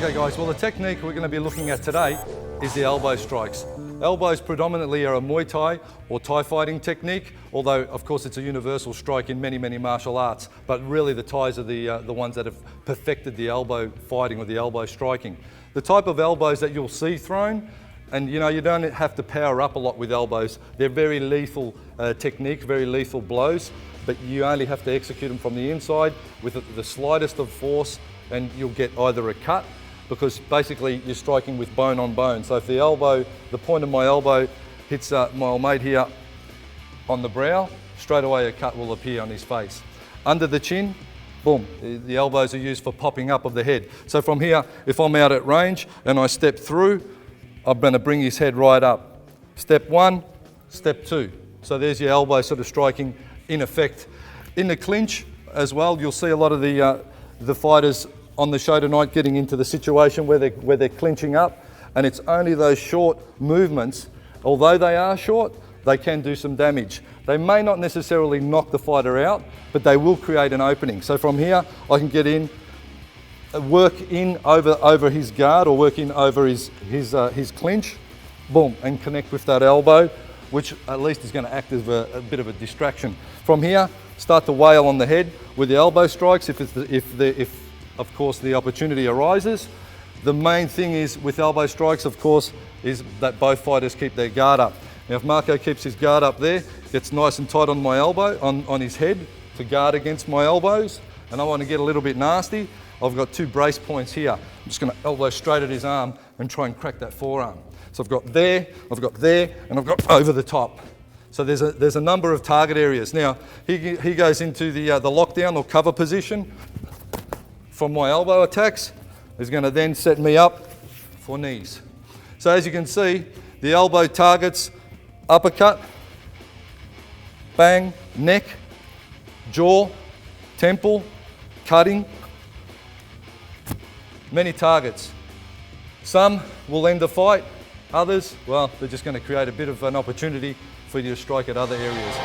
Okay guys, well the technique we're going to be looking at today is the elbow strikes. Elbows predominantly are a Muay Thai or Thai fighting technique, although of course it's a universal strike in many martial arts, but really the Thais are the ones that have perfected the elbow fighting or the elbow striking. The type of elbows that you'll see thrown, and you don't have to power up a lot with elbows, they're very lethal techniques, very lethal blows, but you only have to execute them from the inside with the slightest of force and you'll get either a cut, because basically you're striking with bone on bone. So if the point of my elbow hits my old mate here on the brow, straight away a cut will appear on his face. Under the chin, boom, the elbows are used for popping up of the head. So from here, if I'm out at range and I step through, I'm going to bring his head right up. Step one, step two. So there's your elbow sort of striking in effect. In the clinch as well, you'll see a lot of the fighters on the show tonight getting into the situation where they're clinching up, and it's only those short movements, although they are short, they can do some damage. They may not necessarily knock the fighter out, but they will create an opening. So from here, I can get in, work in over his guard or work in over his clinch, boom, and connect with that elbow, which at least is going to act as a bit of a distraction. From here, start to wail on the head with the elbow strikes if of course the opportunity arises. The main thing is with elbow strikes, of course, is that both fighters keep their guard up. Now if Marco keeps his guard up there, gets nice and tight on my elbow, on his head to guard against my elbows, and I want to get a little bit nasty, I've got two brace points here. I'm just going to elbow straight at his arm and try and crack that forearm. So I've got there, and I've got over the top. So there's a number of target areas. Now he goes into the lockdown or cover position from my elbow attacks. Is going to then set me up for knees. So as you can see, the elbow targets uppercut, bang, neck, jaw, temple, cutting, many targets. Some will end the fight, others, well, they're just going to create a bit of an opportunity for you to strike at other areas.